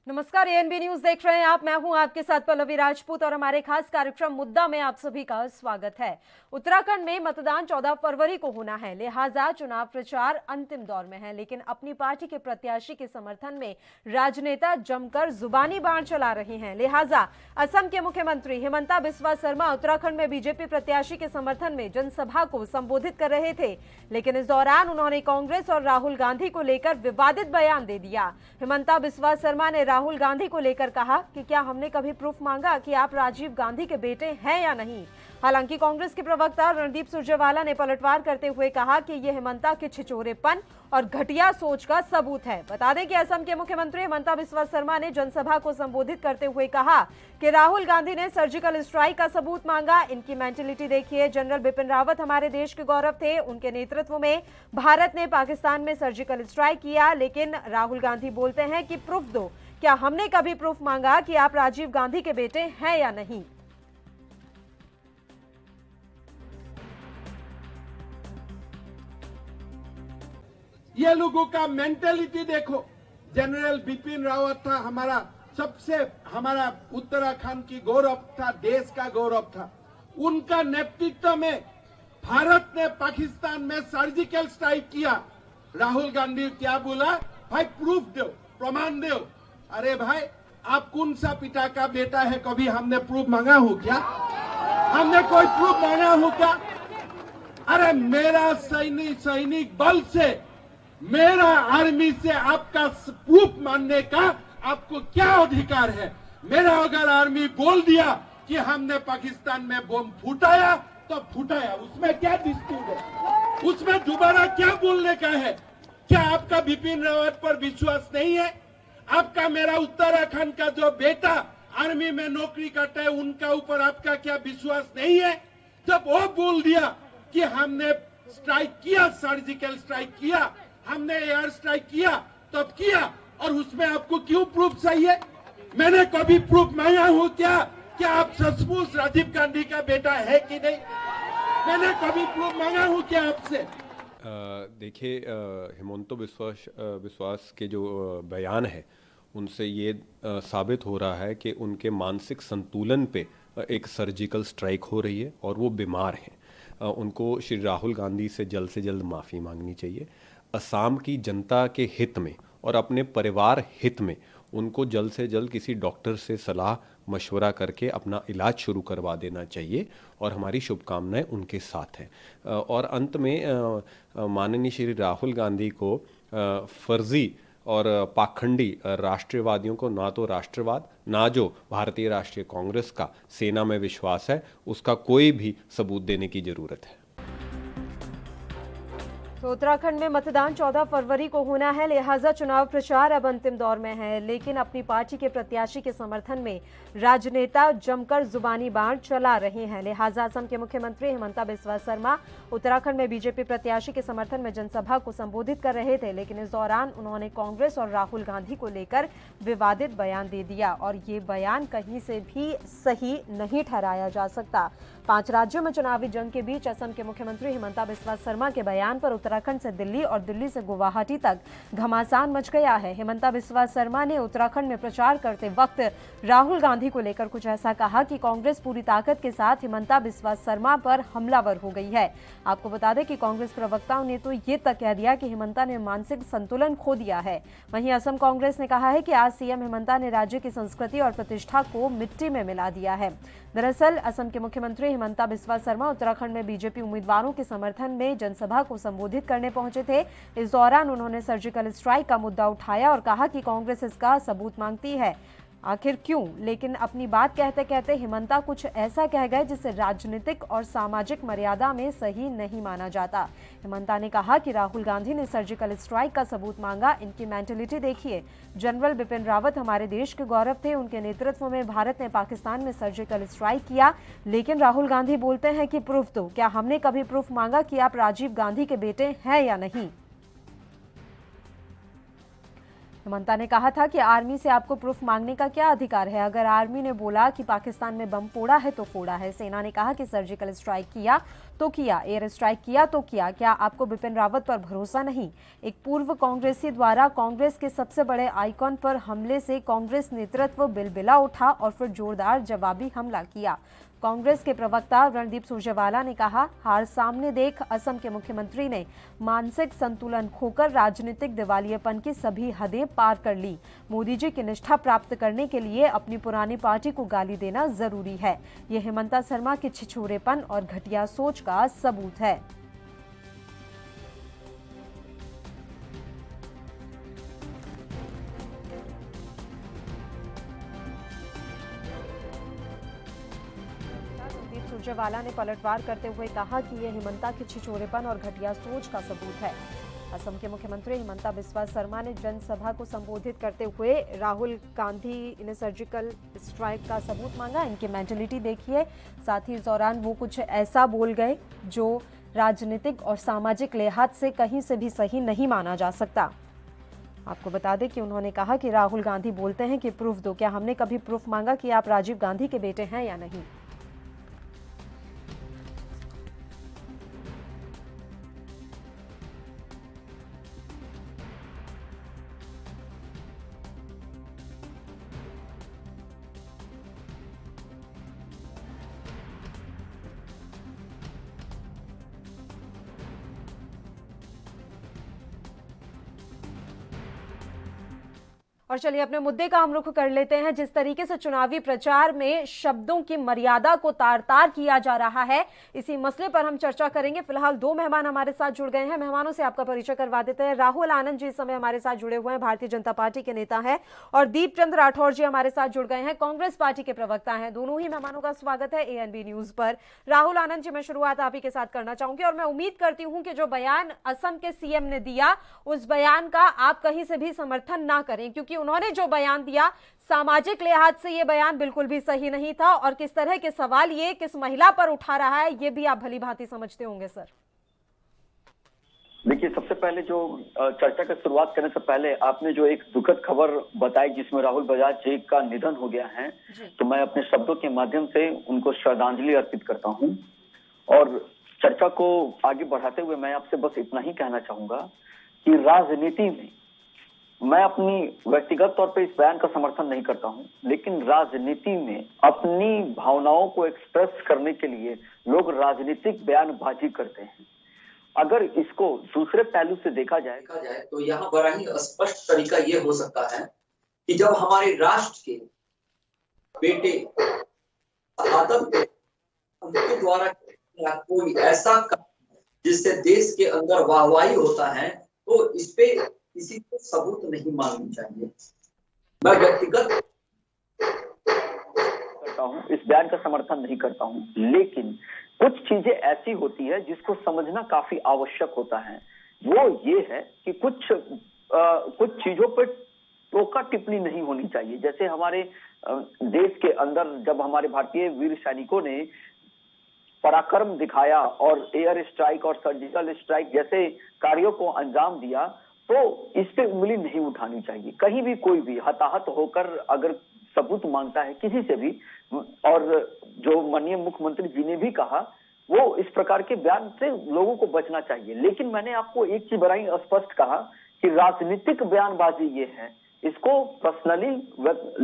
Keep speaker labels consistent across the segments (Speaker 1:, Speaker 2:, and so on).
Speaker 1: नमस्कार, ANB news देख रहे हैं आप। मैं हूं आपके साथ पल्लवी राजपूत और हमारे खास कार्यक्रम मुद्दा में आप सभी का स्वागत है। उत्तराखंड में मतदान 14 फरवरी को होना है, लिहाजा चुनाव प्रचार अंतिम दौर में है। लेकिन अपनी पार्टी के प्रत्याशी के समर्थन में राजनेता जमकर जुबानी बाण चला रहे हैं। लिहाजा असम के मुख्यमंत्री हिमंता बिस्वा शर्मा उत्तराखंड में बीजेपी प्रत्याशी के समर्थन में जनसभा को संबोधित कर रहे थे, लेकिन इस दौरान उन्होंने कांग्रेस और राहुल गांधी को लेकर विवादित बयान दे दिया। हिमंता बिस्वा शर्मा ने राहुल गांधी को लेकर कहा कि क्या हमने कभी प्रूफ मांगा कि आप राजीव गांधी के बेटे हैं या नहीं। हालांकि कांग्रेस के प्रवक्ता रणदीप सुरजेवाला ने पलटवार करते हुए कहा कि यह हिमंता के छिछोरेपन और घटिया सोच का सबूत है। बता दें कि असम के मुख्यमंत्री हिमंता बिस्वा शर्मा ने जनसभा को संबोधित करते हुए कहा कि राहुल गांधी ने सर्जिकल स्ट्राइक का सबूत मांगा। इनकी मेंटेलिटी देखिए। जनरल बिपिन रावत हमारे देश के गौरव थे, उनके नेतृत्व में भारत ने पाकिस्तान में सर्जिकल स्ट्राइक किया। लेकिन राहुल गांधी बोलते हैं कि प्रूफ दो, क्या हमने कभी प्रूफ मांगा कि आप राजीव गांधी के बेटे हैं या नहीं।
Speaker 2: ये लोगों का मेंटेलिटी देखो। जनरल बिपिन रावत था हमारा उत्तराखंड की गौरव था, देश का गौरव था। उनका नेतृत्व में भारत ने पाकिस्तान में सर्जिकल स्ट्राइक किया। राहुल गांधी क्या बोला? भाई प्रूफ दो, प्रमाण दो। अरे भाई, आप कौन सा पिता का बेटा है? कभी हमने प्रूफ मांगा हो क्या? हमने कोई प्रूफ मांगा हो क्या? अरे मेरा सैनिक बल से, मेरा आर्मी से आपका प्रूफ मानने का आपको क्या अधिकार है? मेरा अगर आर्मी बोल दिया कि हमने पाकिस्तान में बम फूटाया तो फूटाया, उसमें क्या डिस्प्यूट है? उसमें दोबारा क्या बोलने का है? क्या आपका बिपिन रावत पर विश्वास नहीं है? आपका मेरा उत्तराखंड का जो बेटा आर्मी में नौकरी करता है, उनका ऊपर आपका क्या विश्वास नहीं है? जब वो बोल दिया कि हमने स्ट्राइक किया, सर्जिकल स्ट्राइक किया, हमने एयर स्ट्राइक किया, तब किया, और उसमें आपको क्यों प्रूफ चाहिए? मैंने कभी प्रूफ मांगा हो क्या? क्या आप सचमुच राजीव गांधी का बेटा है कि नहीं? मैंने कभी प्रूफ मांगा हो क्या आपसे?
Speaker 3: देखिए, हिमंता बिस्वास के जो बयान है, उनसे ये साबित हो रहा है कि उनके मानसिक संतुलन पे एक सर्जिकल स्ट्राइक हो रही है और वो बीमार हैं। उनको श्री राहुल गांधी से जल्द माफ़ी मांगनी चाहिए। असम की जनता के हित में और अपने परिवार हित में उनको जल्द से जल्द किसी डॉक्टर से सलाह मशवरा करके अपना इलाज शुरू करवा देना चाहिए, और हमारी शुभकामनाएं उनके साथ हैं। और अंत में माननीय श्री राहुल गांधी को फर्जी और पाखंडी राष्ट्रवादियों को ना तो राष्ट्रवाद, ना जो भारतीय राष्ट्रीय कांग्रेस का सेना में विश्वास है, उसका कोई भी सबूत देने की जरूरत है।
Speaker 1: तो उत्तराखंड में मतदान 14 फरवरी को होना है, लिहाजा चुनाव प्रचार अब अंतिम दौर में है। लेकिन अपनी पार्टी के प्रत्याशी के समर्थन में राजनेता जमकर जुबानी बाण चला रहे हैं। लिहाजा असम के मुख्यमंत्री हिमंता बिस्वा शर्मा उत्तराखंड में बीजेपी प्रत्याशी के समर्थन में जनसभा को संबोधित कर रहे थे, लेकिन इस दौरान उन्होंने कांग्रेस और राहुल गांधी को लेकर विवादित बयान दे दिया, और ये बयान कहीं से भी सही नहीं ठहराया जा सकता। 5 राज्यों में चुनावी जंग के बीच असम के मुख्यमंत्री हिमंता बिस्वा शर्मा के बयान पर उत्तराखंड से दिल्ली और दिल्ली से गुवाहाटी तक घमासान मच गया है। हिमंता बिस्वा शर्मा ने उत्तराखंड में प्रचार करते वक्त राहुल गांधी को लेकर कुछ ऐसा कहा कि कांग्रेस पूरी ताकत के साथ हिमंता बिस्वा शर्मा पर हमलावर हो गई है। आपको बता दें कि कांग्रेस प्रवक्ताओं ने तो ये तक कह दिया कि हिमंता ने मानसिक संतुलन खो दिया है। वहीं असम कांग्रेस ने कहा है कि आज सीएम हिमंता ने राज्य की संस्कृति और प्रतिष्ठा को मिट्टी में मिला दिया है। दरअसल असम के मुख्यमंत्री हिमंता बिस्वा शर्मा उत्तराखंड में बीजेपी उम्मीदवारों के समर्थन में जनसभा को संबोधित करने पहुंचे थे। इस दौरान उन्होंने सर्जिकल स्ट्राइक का मुद्दा उठाया और कहा कि कांग्रेस इसका सबूत मांगती है, आखिर क्यों? लेकिन अपनी बात कहते कहते हिमंता कुछ ऐसा कह गए जिसे राजनीतिक और सामाजिक मर्यादा में सही नहीं माना जाता। हिमंता ने कहा कि राहुल गांधी ने सर्जिकल स्ट्राइक का सबूत मांगा। इनकी मेंटेलिटी देखिए। जनरल बिपिन रावत हमारे देश के गौरव थे, उनके नेतृत्व में भारत ने पाकिस्तान में सर्जिकल स्ट्राइक किया। लेकिन राहुल गांधी बोलते हैं कि प्रूफ दो, क्या हमने कभी प्रूफ मांगा कि आप राजीव गांधी के बेटे हैं या नहीं। हिमंता ने कहा था कि आर्मी से आपको प्रूफ मांगने का क्या अधिकार है? अगर आर्मी ने बोला कि पाकिस्तान में बम फोड़ा है तो फोड़ा है। सेना ने कहा कि सर्जिकल स्ट्राइक किया तो किया, एयर स्ट्राइक किया तो किया, क्या आपको बिपिन रावत पर भरोसा नहीं? एक पूर्व कांग्रेसी द्वारा कांग्रेस के सबसे बड़े आइकॉन पर हमले से कांग्रेस नेतृत्व बिलबिला उठा और फिर जोरदार जवाबी हमला किया। कांग्रेस के प्रवक्ता रणदीप सुरजेवाला ने कहा, हार सामने देख असम के मुख्यमंत्री ने मानसिक संतुलन खोकर राजनीतिक दिवालियेपन की सभी हदें पार कर ली। मोदी जी की निष्ठा प्राप्त करने के लिए अपनी पुरानी पार्टी को गाली देना जरूरी है। यह हेमंता शर्मा के छिछोरेपन और घटिया सोच का सबूत है। सुरजेवाला ने पलटवार करते हुए कहा कि यह हेमंता के छिछोरेपन और घटिया सोच का सबूत है। असम के मुख्यमंत्री हेमंता बिस्वा शर्मा ने जनसभा को संबोधित करते हुए राहुल गांधी ने सर्जिकल स्ट्राइक का सबूत मांगा। इनकी मेंटलिटी देखिए। साथ ही इस दौरान वो कुछ ऐसा बोल गए जो राजनीतिक और सामाजिक लिहाज से कहीं से भी सही नहीं माना जा सकता। आपको बता दें कि उन्होंने कहा कि राहुल गांधी बोलते हैं कि प्रूफ दो। क्या हमने कभी प्रूफ मांगा कि आप राजीव गांधी के बेटे हैं या नहीं? और चलिए अपने मुद्दे का हम रुख कर लेते हैं। जिस तरीके से चुनावी प्रचार में शब्दों की मर्यादा को तार तार किया जा रहा है, इसी मसले पर हम चर्चा करेंगे। फिलहाल दो मेहमान हमारे साथ जुड़ गए हैं। मेहमानों से आपका परिचय करवा देते हैं। राहुल आनंद जी इस समय हमारे साथ जुड़े हुए हैं, भारतीय जनता पार्टी के नेता हैं, और दीप चंद राठौर जी हमारे साथ जुड़ गए हैं, कांग्रेस पार्टी के प्रवक्ता हैं। दोनों ही मेहमानों का स्वागत है ANB न्यूज पर। राहुल आनंद जी, मैं शुरुआत आप ही के साथ करना चाहूंगी और मैं उम्मीद करती हूं कि जो बयान असम के CM ने दिया उस बयान का आप कहीं से भी समर्थन ना करें, क्योंकि उन्होंने जो बयान दिया सामाजिक लिहाज से ये बयान बिल्कुल भी सही नहीं था, और किस तरह के सवाल ये किस महिला पर उठा रहा है ये भी आप भली भांति समझते होंगे सर।
Speaker 4: देखिए, सबसे पहले जो चर्चा की शुरुआत करने से पहले आपने जो एक दुखद खबर बताई जिसमें राहुल बजाज जी का निधन हो गया है, तो मैं अपने शब्दों के माध्यम से उनको श्रद्धांजलि अर्पित करता हूं। और चर्चा को आगे बढ़ाते हुए मैं आपसे बस इतना ही कहना चाहूंगा कि राजनीति में मैं अपनी व्यक्तिगत तौर पे इस बयान का समर्थन नहीं करता हूं, लेकिन राजनीति में अपनी भावनाओं को एक्सप्रेस करने के लिए लोग राजनीतिक बयानबाजी करते हैं। अगर इसको दूसरे पहलू से देखा जाए
Speaker 5: तो यहाँ बड़ा ही स्पष्ट तरीका ये हो सकता है कि जब हमारे राष्ट्र के बेटे आदम उनके द्वारा कोई ऐसा जिससे देश के अंदर वाहवाही होता है, तो इस पे किसी को सबूत नहीं मांगनी चाहिए। मैं व्यक्तिगत
Speaker 4: करता हूं, इस बयान का समर्थन नहीं करता हूं, लेकिन कुछ चीजें ऐसी होती है जिसको समझना काफी आवश्यक होता है। वो ये है कि कुछ चीजों पर टोका टिप्पणी नहीं होनी चाहिए। जैसे हमारे देश के अंदर जब हमारे भारतीय वीर सैनिकों ने पराक्रम दिखाया और एयर स्ट्राइक और सर्जिकल स्ट्राइक जैसे कार्यों को अंजाम दिया, तो इस पे उंगली नहीं उठानी चाहिए। कहीं भी कोई भी हताहत होकर अगर सबूत मांगता है किसी से भी, और जो माननीय मुख्यमंत्री जी ने भी कहा, वो इस प्रकार के बयान से लोगों को बचना चाहिए। लेकिन मैंने आपको एक चीज बड़ा ही स्पष्ट कहा कि राजनीतिक बयानबाजी ये है, इसको पर्सनली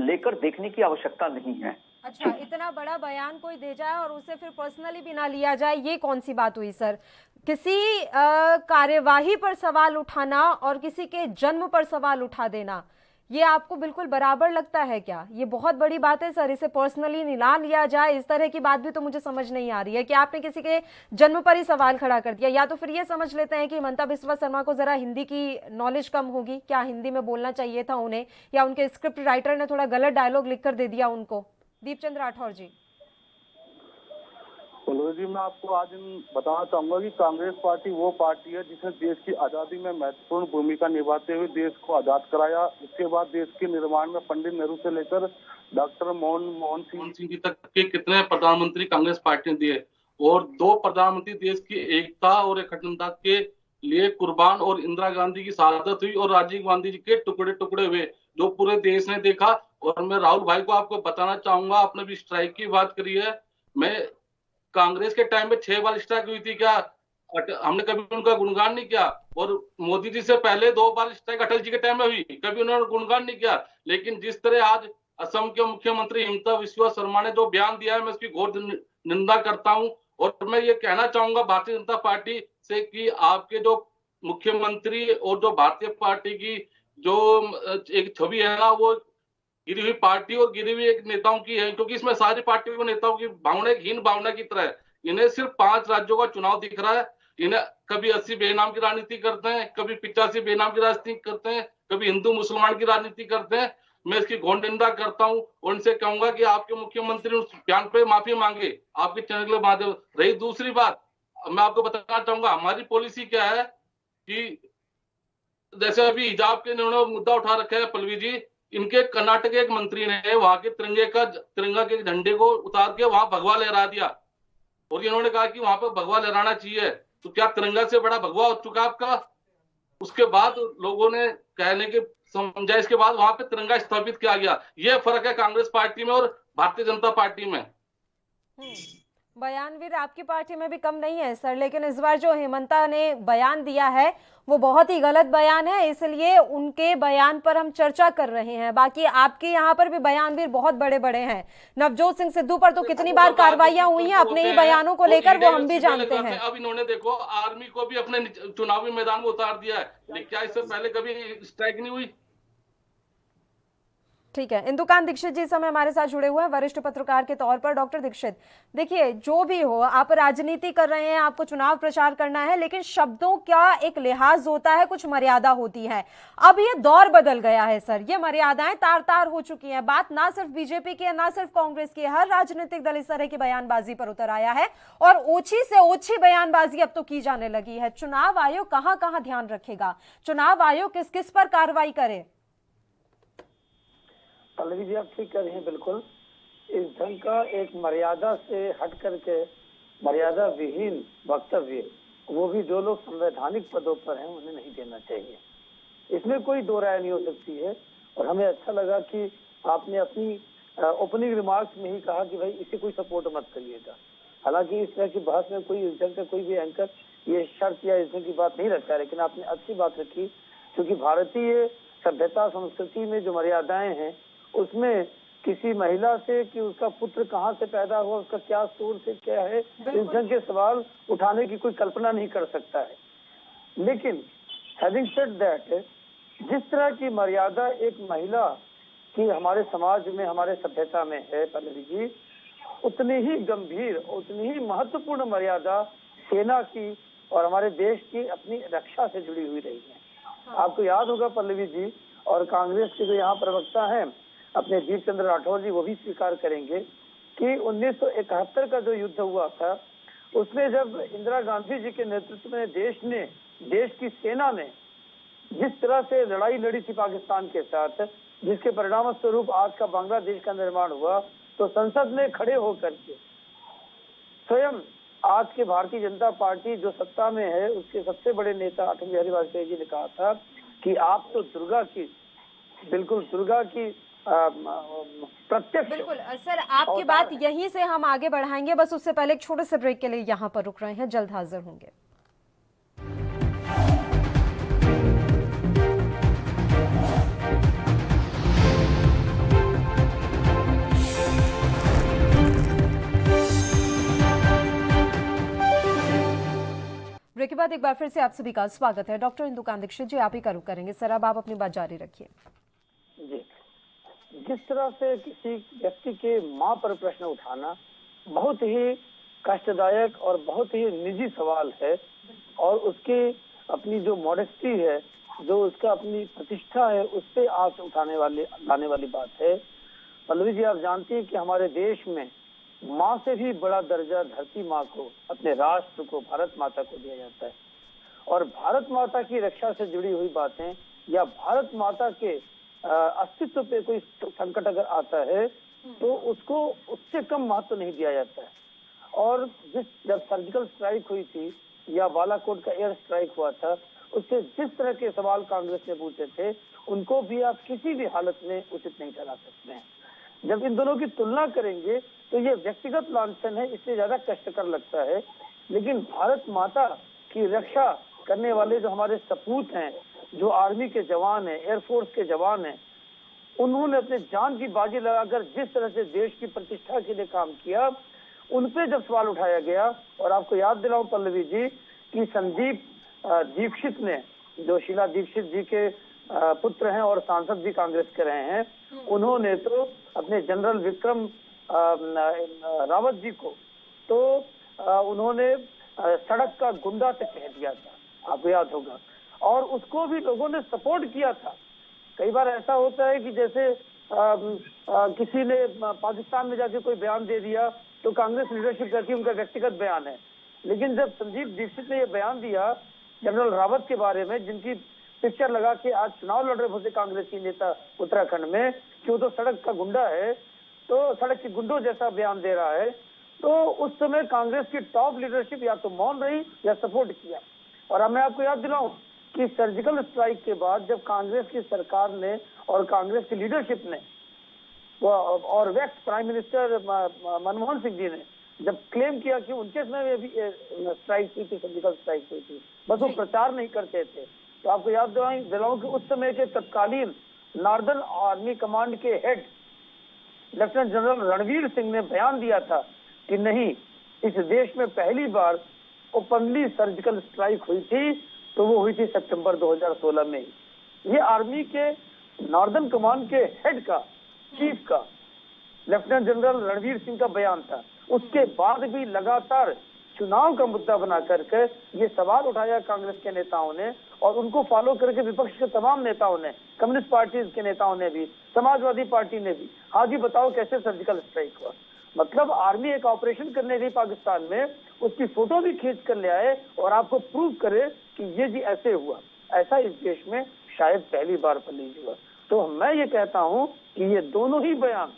Speaker 4: लेकर देखने की आवश्यकता नहीं है।
Speaker 1: अच्छा, इतना बड़ा बयान कोई दे जाए और उसे फिर पर्सनली भी ना लिया जाए, ये कौन सी बात हुई सर? किसी कार्यवाही पर सवाल उठाना और किसी के जन्म पर सवाल उठा देना, ये आपको बिल्कुल बराबर लगता है क्या? ये बहुत बड़ी बात है सर, इसे पर्सनली ना लिया जाए, इस तरह की बात भी तो मुझे समझ नहीं आ रही है कि आपने किसी के जन्म पर ही सवाल खड़ा कर दिया। या तो फिर ये समझ लेते हैं कि हेमंता बिस्वा शर्मा को जरा हिंदी की नॉलेज कम होगी, क्या हिंदी में बोलना चाहिए था उन्हें, या उनके स्क्रिप्ट राइटर ने थोड़ा गलत डायलॉग लिख कर दे दिया उनको। दीपचंद राठौर जी।
Speaker 6: जी, मैं आपको आज बताना चाहूंगा कि कांग्रेस पार्टी वो पार्टी है जिसने देश की आजादी में महत्वपूर्ण भूमिका निभाते हुए देश को आजाद कराया। उसके बाद देश के निर्माण में पंडित नेहरू से लेकर डॉक्टर मनमोहन सिंह जी तक के कितने प्रधानमंत्री कांग्रेस पार्टी ने दिए, और 2 प्रधानमंत्री देश की एकता और अखंडता के लिए कुर्बान, और इंदिरा गांधी की शहादत हुई और राजीव गांधी जी के टुकड़े टुकड़े हुए, जो पूरे देश ने देखा। और मैं राहुल भाई को आपको बताना चाहूंगा, आपने भी स्ट्राइक की बात करी है, मैं
Speaker 7: कांग्रेस के टाइम में 6 बार स्ट्राइक हुई थी क्या? हमने कभी उनका गुणगान नहीं किया। और मोदी जी से पहले 2 बार स्ट्राइक अटल जी के टाइम में हुई, कभी उन्होंने गुणगान नहीं किया। लेकिन जिस तरह आज असम के मुख्यमंत्री हिमंता बिस्वा शर्मा ने जो बयान दिया है, मैं उसकी घोर निंदा करता हूं। और मैं ये कहना चाहूंगा भारतीय जनता पार्टी से कि आपके जो मुख्यमंत्री और जो भारतीय पार्टी की जो एक छवि है ना, वो गिरी हुई पार्टी और गिरी हुई एक नेताओं की है, क्योंकि इसमें सारी पार्टियों के नेताओं की भावना एक हीन भावना की तरह है। इन्हें सिर्फ 5 राज्यों का चुनाव दिख रहा है। इन्हें कभी 80 बेनाम की राजनीति करते हैं, कभी 85 बेनाम की राजनीति करते हैं, कभी हिंदू मुसलमान की राजनीति करते हैं। मैं इसकी घोर निंदा करता हूं और उनसे कहूंगा कि आपके मुख्यमंत्री उस बयान पे माफी मांगे आपके चैनल के माध्यम। रही दूसरी बात, मैं आपको बताना चाहूंगा हमारी पॉलिसी क्या है कि जैसे अभी हिजाब के इन्होंने मुद्दा उठा रखा है पल्लवी जी, इनके कर्नाटक के एक मंत्री ने वहां के तिरंगा के झंडे को उतार के वहां भगवा लहरा दिया और इन्होंने कहा कि वहां पर भगवा लहराना चाहिए। तो क्या तिरंगा से बड़ा भगवा हो चुका आपका? उसके बाद लोगों ने कहने के समझाइश के बाद वहां पे तिरंगा स्थापित किया गया। यह फर्क है कांग्रेस पार्टी में और भारतीय जनता पार्टी में।
Speaker 1: बयानवीर आपकी पार्टी में भी कम नहीं है सर, लेकिन इस बार जो हेमंता ने बयान दिया है वो बहुत ही गलत बयान है, इसलिए उनके बयान पर हम चर्चा कर रहे हैं। बाकी आपके यहाँ पर भी बयानवीर बहुत बड़े बड़े हैं। नवजोत सिंह सिद्धू पर तो कितनी बार कार्रवाइयां हुई हैं अपने ही बयानों को लेकर, वो हम भी जानते हैं।
Speaker 7: अब इन्होंने देखो आर्मी को भी अपने चुनावी मैदान में उतार दिया है, लेकिन क्या इससे पहले कभी स्ट्राइक नहीं हुई?
Speaker 1: ठीक है, इंदुकांत दीक्षित जी समय हमारे साथ जुड़े हुए हैं वरिष्ठ पत्रकार के तौर पर। डॉक्टर दीक्षित, देखिए जो भी हो, आप राजनीति कर रहे हैं, आपको चुनाव प्रचार करना है, लेकिन शब्दों का एक लिहाज होता है, कुछ मर्यादा होती है। अब ये दौर बदल गया है सर, ये मर्यादाएं तार तार हो चुकी हैं। बात ना सिर्फ बीजेपी की है, ना सिर्फ कांग्रेस की है, हर राजनीतिक दल इस तरह की बयानबाजी पर उतर आया है और ओछी से ओछी बयानबाजी अब तो की जाने लगी है। चुनाव आयोग कहां कहां ध्यान रखेगा? चुनाव आयोग किस किस पर कार्रवाई करे?
Speaker 8: पल्लवी जी, आप ठीक कर रहे हैं बिल्कुल। इस ढंग का एक मर्यादा से हट करके मर्यादा विहीन वक्तव्य, वो भी जो लोग संवैधानिक पदों पर हैं, उन्हें नहीं देना चाहिए। इसमें कोई दो राय नहीं हो सकती है। और हमें अच्छा लगा कि आपने अपनी ओपनिंग रिमार्क्स में ही कहा कि भाई इसे कोई सपोर्ट मत करिएगा। हालांकि इस तरह की बहस में कोई इस ढंग का कोई भी एंकर ये शर्त या इस ढंग की बात नहीं रखता है, लेकिन आपने अच्छी बात रखी, क्योंकि भारतीय सभ्यता संस्कृति में जो मर्यादाएं हैं उसमें किसी महिला से कि उसका पुत्र कहाँ से पैदा हुआ, उसका क्या सोर्स है, क्या है, इस ढंग के सवाल उठाने की कोई कल्पना नहीं कर सकता है। लेकिन हैविंग सेड दैट, जिस तरह की मर्यादा एक महिला की हमारे समाज में, हमारे सभ्यता में है पल्लवी जी, उतनी ही गंभीर, उतनी ही महत्वपूर्ण मर्यादा सेना की और हमारे देश की अपनी रक्षा से जुड़ी हुई रही है। आपको याद होगा पल्लवी जी, और कांग्रेस के जो यहाँ प्रवक्ता हैं अपने वीर चंद्र राठौर जी, वो भी स्वीकार करेंगे कि 1971 का जो युद्ध हुआ था, उसमें जब इंदिरा गांधी जी के नेतृत्व में देश की सेना ने जिस तरह से लड़ाई लड़ी थी पाकिस्तान के साथ, जिसके परिणाम स्वरूप आज का बांग्लादेश का निर्माण हुआ, तो संसद में खड़े होकर के स्वयं आज के भारतीय जनता पार्टी जो सत्ता में है, उसके सबसे बड़े नेता अटल बिहारी वाजपेयी जी ने कहा था कि आप तो दुर्गा की, बिल्कुल दुर्गा की प्रत्यक्ष।
Speaker 1: बिल्कुल सर, आपकी बात यहीं से हम आगे बढ़ाएंगे, बस उससे पहले एक छोटे से ब्रेक के लिए यहाँ पर रुक रहे हैं, जल्द हाजिर होंगे। ब्रेक के बाद एक बार फिर से आप सभी का स्वागत है। डॉक्टर इंदुकांत दीक्षित जी, आप ही का रुख करेंगे। सर अब आप अपनी बात जारी रखिए।
Speaker 8: जी, जिस तरह से किसी व्यक्ति के माँ पर प्रश्न उठाना बहुत ही कष्टदायक और बहुत ही निजी सवाल है, और उसके अपनी जो मॉडेस्टी है, जो उसका अपनी प्रतिष्ठा है, उस पे आंच लाने वाली बात है। पल्लवी जी, आप जानती हैं कि हमारे देश में माँ से भी बड़ा दर्जा धरती माँ को, अपने राष्ट्र को, भारत माता को दिया जाता है। और भारत माता की रक्षा से जुड़ी हुई बातें या भारत माता के अस्तित्व पे कोई संकट अगर आता है तो उसको उससे कम महत्व नहीं दिया जाता है। और जब सर्जिकल स्ट्राइक हुई थी या बालाकोट का एयर स्ट्राइक हुआ था, उससे जिस तरह के सवाल कांग्रेस ने पूछे थे, उनको भी आप किसी भी हालत में उचित नहीं ठहरा सकते हैं। जब इन दोनों की तुलना करेंगे तो ये व्यक्तिगत लांछन है, इससे ज्यादा कष्टकर लगता है। लेकिन भारत माता की रक्षा करने वाले जो हमारे सपूत हैं, जो आर्मी के जवान हैं, एयरफोर्स के जवान हैं, उन्होंने अपने जान की बाजी लगाकर जिस तरह से देश की प्रतिष्ठा के लिए काम किया, उन पे जब सवाल उठाया गया, और आपको याद दिलाऊं पल्लवी जी कि संदीप दीक्षित ने, जो शीला दीक्षित जी के पुत्र हैं और सांसद भी कांग्रेस के रहे हैं, उन्होंने तो अपने जनरल विक्रम रावत जी को तो उन्होंने सड़क का गुंडा से कह दिया था, आपको याद होगा, और उसको भी लोगों ने सपोर्ट किया था। कई बार ऐसा होता है कि जैसे किसी ने पाकिस्तान में जाके कोई बयान दे दिया तो कांग्रेस लीडरशिप कहती है उनका व्यक्तिगत बयान है, लेकिन जब संदीप दीक्षित ने यह बयान दिया जनरल रावत के बारे में, जिनकी पिक्चर लगा के आज चुनाव लड़ रहे थे कांग्रेसी नेता उत्तराखंड में, कि वो तो सड़क का गुंडा है, तो सड़क के गुंडों जैसा बयान दे रहा है, तो उस समय कांग्रेस की टॉप लीडरशिप या तो मौन रही या सपोर्ट किया। और अब मैं आपको याद दिलाऊं कि सर्जिकल स्ट्राइक के बाद जब कांग्रेस की सरकार ने और कांग्रेस की लीडरशिप ने और ex prime minister Manmohan Singh ji ने जब क्लेम किया कि उनके समय में भी स्ट्राइक हुई थी, सर्जिकल स्ट्राइक हुई थी, बस वो प्रचार नहीं करते थे, तो आपको याद दिलाऊं कि उस समय के तत्कालीन नॉर्दर्न आर्मी कमांड के head lieutenant general Ranveer Singh ने बयान दिया था कि नहीं, इस देश में पहली बार ओपनली सर्जिकल स्ट्राइक हुई थी, तो वो हुई थी सितंबर 2016 में। ये आर्मी के नॉर्दर्न कमांड के हेड का, चीफ का, लेफ्टिनेंट जनरल रणवीर सिंह का बयान था। उसके बाद भी लगातार चुनाव का मुद्दा बना करके ये सवाल उठाया कांग्रेस के नेताओं ने, और उनको फॉलो करके विपक्ष के तमाम नेताओं ने, कम्युनिस्ट पार्टी के नेताओं ने भी, समाजवादी पार्टी ने भी, हाँ जी बताओ कैसे सर्जिकल स्ट्राइक हुआ। मतलब आर्मी एक ऑपरेशन करने गई पाकिस्तान में, उसकी फोटो भी खींच कर ले आए और आपको प्रूव करे कि ये जी ऐसे हुआ। ऐसा इस देश में शायद पहली बार नहीं हुआ। तो मैं ये कहता हूं कि ये दोनों ही बयान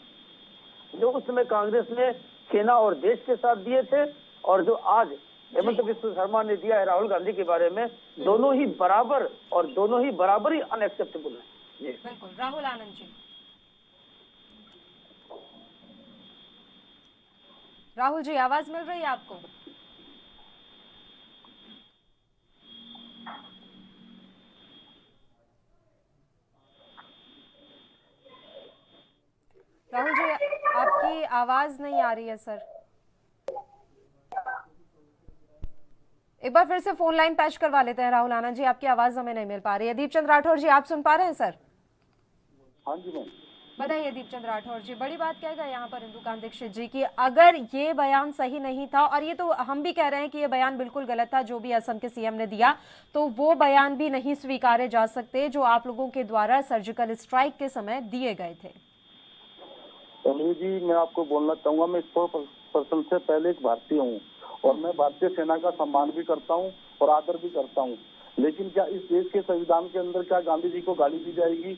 Speaker 8: जो उस समय कांग्रेस ने सेना और देश के साथ दिए थे, और जो आज हेमंत बिस्वा शर्मा ने दिया है राहुल गांधी के बारे में, दोनों ही बराबर और दोनों ही बराबर ही अनएक्सेप्टेबल है।
Speaker 1: बिल्कुल। राहुल आनंद जी, राहुल जी आवाज मिल रही है आपको? राहुल जी आपकी आवाज नहीं आ रही है सर, एक बार फिर से फोन लाइन पैच करवा लेते हैं। राहुल आनंद जी आपकी आवाज हमें नहीं मिल पा रही है। दीपचंद राठौर जी आप सुन पा रहे हैं सर?
Speaker 6: हाँ जी मैम
Speaker 1: बताइए दीपचंद राठौर जी, बड़ी बात क्या है यहाँ पर इंदुकांत दीक्षित जी की, अगर ये बयान सही नहीं था, और ये तो हम भी कह रहे हैं कि ये बयान बिल्कुल गलत था जो भी असम के सीएम ने दिया, तो वो बयान भी नहीं स्वीकारे जा सकते जो आप लोगों के द्वारा सर्जिकल स्ट्राइक के समय दिए गए थे।
Speaker 6: पल्लवी जी मैं आपको बोलना चाहूंगा, मैं 100% से पहले एक भारतीय हूँ और मैं भारतीय सेना का सम्मान भी करता हूँ और आदर भी करता हूँ, लेकिन क्या इस देश के संविधान के अंदर क्या गांधी जी को गाली दी जाएगी?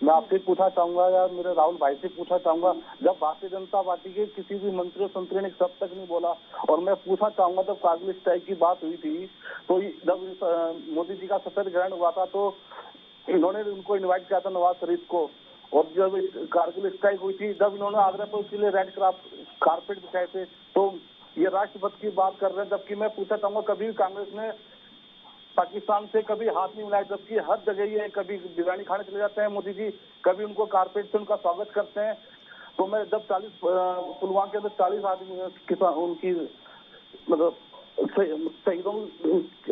Speaker 6: मैं आपसे पूछना चाहूंगा या मेरे राहुल भाई से पूछना चाहूंगा, जब भारतीय जनता पार्टी के किसी भी मंत्री और संतरी ने सब तक नहीं बोला, और मैं पूछना चाहूंगा जब कारगिल स्ट्राइक की बात हुई थी तो जब मोदी जी का सफेद ग्रहण हुआ था तो इन्होंने उनको इन्वाइट किया था नवाज शरीफ को, और जब कारगिल स्ट्राइक हुई थी जब इन्होंने आगरा पर उसके लिए रेड कारपेट बिछाए थे, तो ये राष्ट्रपति की बात कर रहे हैं। जबकि मैं पूछना चाहूंगा कभी कांग्रेस ने पाकिस्तान से कभी हाथ नहीं मिलाया, जबकि हर जगह ये कभी बिरयानी खाने चले जाते हैं मोदी जी, कभी उनको कारपेट से उनका स्वागत करते हैं। तो मैं जब पुलवामा के अंदर 40 आदमी किसान उनकी मतलब शहीदों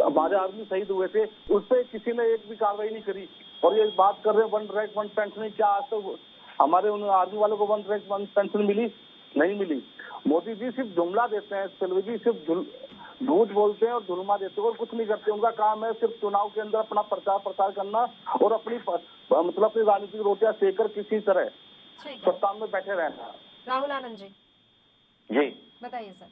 Speaker 6: हमारे आदमी शहीद हुए थे, उस पर किसी ने एक भी कार्रवाई नहीं करी। और ये बात कर रहे हैं 1 रैंक 1 पेंशन, क्या आज तक हमारे उन आर्मी वालों को 1 रैंक 1 पेंशन मिली? नहीं मिली। मोदी जी सिर्फ जुमला देते हैं, पल्लवी जी सिर्फ झूठ बोलते हैं और धुलमा देते हैं और कुछ नहीं करते। उनका काम है सिर्फ चुनाव के अंदर अपना प्रचार करना और अपनी मतलब अपनी राजनीतिक रोटियां सेकर किसी तरह सत्ता में बैठे रहना।
Speaker 1: राहुल आनंद जी
Speaker 4: जी
Speaker 1: बताइए सर।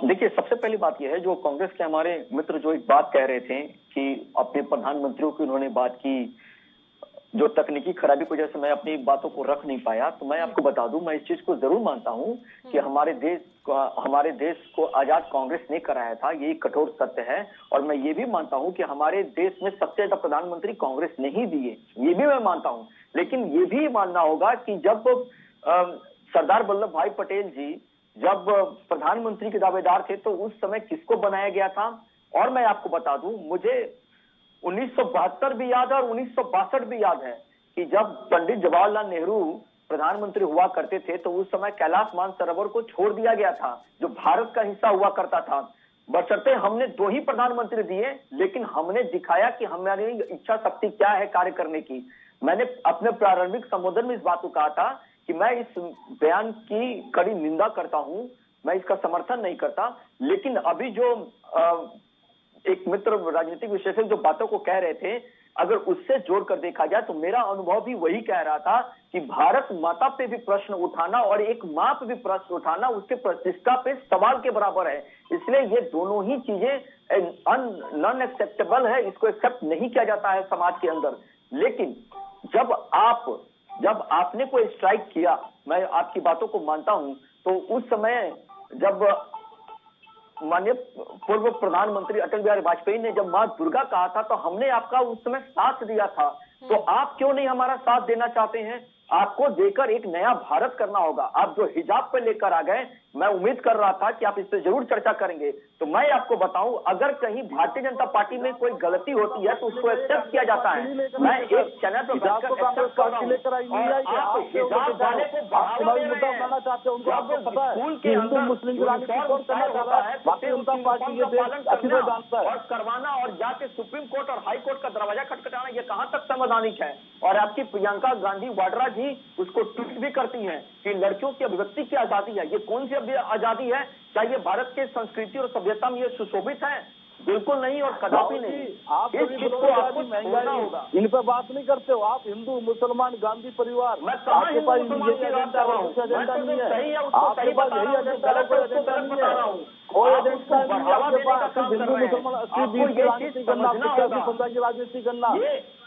Speaker 4: देखिए सबसे पहली बात यह है, जो कांग्रेस के हमारे मित्र जो एक बात कह रहे थे कि अपने प्रधानमंत्रियों की उन्होंने बात की जो तकनीकी खराबी की वजह से मैं अपनी बातों को रख नहीं पाया, तो मैं आपको बता दूं, मैं इस चीज को जरूर मानता हूं कि हमारे देश को आजाद कांग्रेस ने कराया था, ये कठोर सत्य है। और मैं ये भी मानता हूं कि हमारे देश में सबसे ज्यादा प्रधानमंत्री कांग्रेस ने ही दिए, ये भी मैं मानता हूं। लेकिन ये भी मानना होगा कि जब सरदार वल्लभ भाई पटेल जी जब प्रधानमंत्री के दावेदार थे तो उस समय किसको बनाया गया था। और मैं आपको बता दूं, मुझे 1972 भी याद है और 1962 भी याद है कि जब पंडित जवाहरलाल नेहरू प्रधानमंत्री हुआ करते थे तो उस समय कैलाश मानसरोवर को छोड़ दिया गया था, जो भारत का हिस्सा हुआ करता था। बशर्ते हमने 2 ही प्रधानमंत्री दिए, लेकिन हमने दिखाया कि हमारी इच्छा शक्ति क्या है कार्य करने की। मैंने अपने प्रारंभिक संबोधन में इस बात को कहा था कि मैं इस बयान की कड़ी निंदा करता हूं, मैं इसका समर्थन नहीं करता। लेकिन अभी जो एक मित्र राजनीतिक विश्लेषक जो बातों को कह रहे थे, अगर उससे जोड़कर देखा जाए तो मेरा अनुभव भी वही कह रहा था कि भारत माता पे भी प्रश्न उठाना और एक मां पे भी प्रश्न उठाना उसके प्रतिष्ठा पे सवाल के बराबर है। इसलिए ये दोनों ही चीजें नॉन एक्सेप्टेबल है, इसको एक्सेप्ट नहीं किया जाता है समाज के अंदर। लेकिन जब आपने कोई स्ट्राइक किया, मैं आपकी बातों को मानता हूं, तो उस समय जब माननीय पूर्व प्रधानमंत्री अटल बिहारी वाजपेयी ने जब मां दुर्गा कहा था तो हमने आपका उस समय साथ दिया था। तो आप क्यों नहीं हमारा साथ देना चाहते हैं? आपको देकर एक नया भारत करना होगा। आप जो हिजाब पे लेकर आ गए, मैं उम्मीद कर रहा था कि आप इस पे जरूर चर्चा करेंगे। तो मैं आपको बताऊं, अगर कहीं भारतीय जनता पार्टी में कोई गलती होती है तो उसको एक्सेप्ट किया जाता है। मैं एक चैनल पर बैठकर एक्सेप्ट कर रहा हूं। आप हिजाब वाले को बढ़ावा दे रहे हैं। स्कूल के अंदर मुस्लिम और करवाना और जाके सुप्रीम कोर्ट और हाई कोर्ट का दरवाजा खटखटाना, ये कहां तक संवैधानिक है? और आपकी प्रियंका गांधी वाड्रा जी उसको ट्वीट भी करती हैं कि लड़कियों की अभिव्यक्ति की आजादी है। ये कौन सी आजादी है? क्या ये भारत के संस्कृति और सभ्यता में ये सुशोभित है? बिल्कुल नहीं और कदापि नहीं।
Speaker 6: आप
Speaker 4: इस चीज को आपको छोड़ना होगा।
Speaker 6: इन पर बात नहीं करते हो आप। हिंदू मुसलमान गांधी परिवार,
Speaker 4: मैं कहाँ हिंदू मुसलमान की बात कर रहा हूँ?
Speaker 6: एजेंडा नहीं है
Speaker 4: सही है, उसको सही बता रहा हूँ, गलत है उसको गलत बता रहा हूँ।
Speaker 6: कोई एजेंडा नहीं है आपके पास। हिंदू मुसलमान राजनीति करना, राजनीति करना,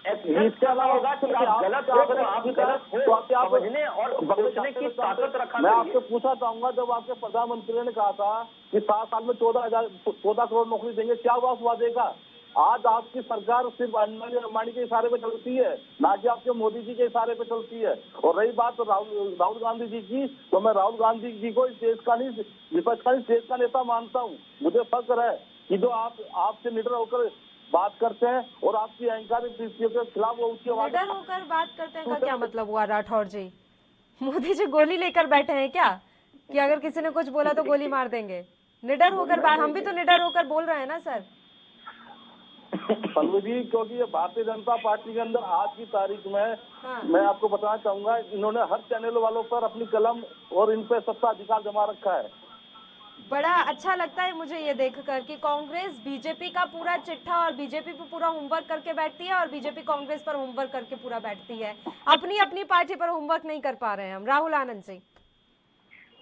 Speaker 4: इसका होगा कि आप गलत हो तो आप गलत हो, समझने और सोचने की ताकत रखा।
Speaker 6: मैं आपसे पूछना चाहूंगा, जब आपके प्रधानमंत्री ने कहा था कि 7 साल में 14 करोड़ नौकरी देंगे, क्या हुआ उस वादे का? आज आपकी सरकार सिर्फ अंबानी के इशारे पे चलती है, ना कि आपके मोदी जी के इशारे पे चलती है। और रही बात राहुल गांधी जी की, तो मैं राहुल गांधी जी को इस देश का नहीं, विपक्ष का नहीं, देश का नेता मानता हूँ। मुझे फक्र है कि जो आपसे निडर होकर बात करते हैं और आपकी अहंकारी नीतियों के खिलाफ वो उसकी आवाज
Speaker 1: निडर होकर बात करते हैं का क्या मतलब हुआ राठौर जी? मोदी जी गोली लेकर बैठे हैं क्या कि अगर किसी ने कुछ बोला तो गोली मार देंगे? निडर होकर बात, हम भी तो निडर होकर बोल रहे हैं ना सर।
Speaker 6: पल्लू जी, क्योंकि ये भारतीय जनता पार्टी के अंदर आज की तारीख में मैं आपको बताना चाहूंगा, इन्होंने हर चैनल वालों पर अपनी कलम और इन पे सत्ता अधिकार जमा रखा है।
Speaker 1: बड़ा अच्छा लगता है मुझे ये देखकर कि कांग्रेस बीजेपी का पूरा चिट्ठा और बीजेपी पे पूरा होमवर्क करके बैठती है और बीजेपी कांग्रेस पर होमवर्क करके पूरा बैठती है। अपनी पार्टी पर होमवर्क नहीं कर पा रहे हैं हम। राहुल आनंद जी,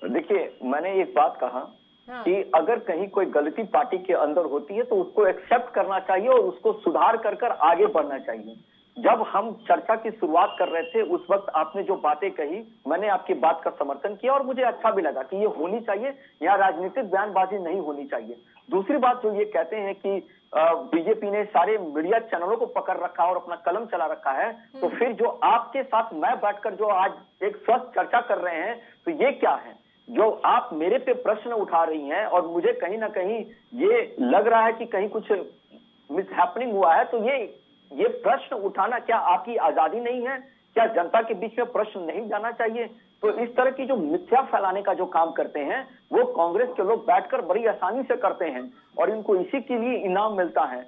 Speaker 4: देखिए, मैंने एक बात कहा कि अगर कहीं कोई गलती पार्टी के अंदर होती है तो उसको एक्सेप्ट करना चाहिए और उसको सुधार कर आगे बढ़ना चाहिए। जब हम चर्चा की शुरुआत कर रहे थे उस वक्त आपने जो बातें कही, मैंने आपकी बात का समर्थन किया और मुझे अच्छा भी लगा कि ये होनी चाहिए, यहाँ राजनीतिक बयानबाजी नहीं होनी चाहिए। दूसरी बात जो ये कहते हैं कि बीजेपी ने सारे मीडिया चैनलों को पकड़ रखा और अपना कलम चला रखा है, तो फिर जो आपके साथ मैं बैठकर जो आज एक स्वस्थ चर्चा कर रहे हैं, तो ये क्या है जो आप मेरे पे प्रश्न उठा रही हैं? और मुझे कहीं ना कहीं ये लग रहा है कि कहीं कुछ मिसहैपनिंग हुआ है। तो ये प्रश्न उठाना क्या आपकी आजादी नहीं है? क्या जनता के बीच में प्रश्न नहीं जाना चाहिए? तो इस तरह की जो मिथ्या फैलाने का जो काम करते हैं वो कांग्रेस के लोग बैठकर बड़ी आसानी से करते हैं और इनको इसी के लिए इनाम मिलता है।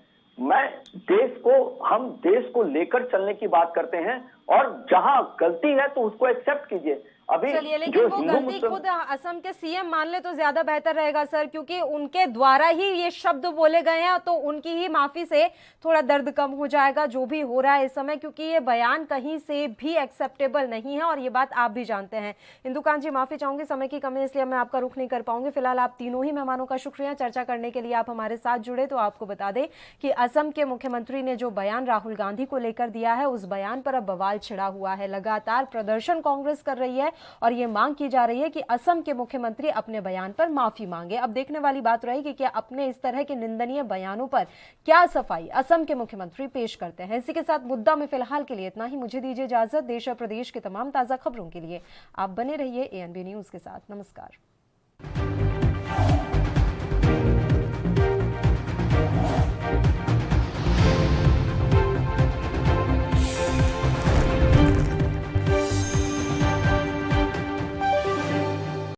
Speaker 4: हम देश को लेकर चलने की बात करते हैं और जहां गलती है तो उसको एक्सेप्ट कीजिए। अभी
Speaker 1: चलिए, लेकिन वो गलती खुद असम के सीएम मान ले तो ज्यादा बेहतर रहेगा सर, क्योंकि उनके द्वारा ही ये शब्द बोले गए हैं, तो उनकी ही माफी से थोड़ा दर्द कम हो जाएगा जो भी हो रहा है इस समय, क्योंकि ये बयान कहीं से भी एक्सेप्टेबल नहीं है और ये बात आप भी जानते हैं। इंदुकांत जी, माफी चाहूंगी, समय की कमी इसलिए मैं आपका रुख नहीं कर पाऊंगी। फिलहाल आप तीनों ही मेहमानों का शुक्रिया चर्चा करने के लिए आप हमारे साथ जुड़े। तो आपको बता दें कि असम के मुख्यमंत्री ने जो बयान राहुल गांधी को लेकर दिया है, उस बयान पर अब बवाल छिड़ा हुआ है। लगातार प्रदर्शन कांग्रेस कर रही है और ये मांग की जा रही है कि असम के मुख्यमंत्री अपने बयान पर माफी मांगे। अब देखने वाली बात रहेगी कि अपने इस तरह के निंदनीय बयानों पर क्या सफाई असम के मुख्यमंत्री पेश करते हैं। इसी के साथ मुद्दा में फिलहाल के लिए इतना ही। मुझे दीजिए इजाजत। देश और प्रदेश के तमाम ताजा खबरों के लिए आप बने रहिए ANB न्यूज के साथ। नमस्कार।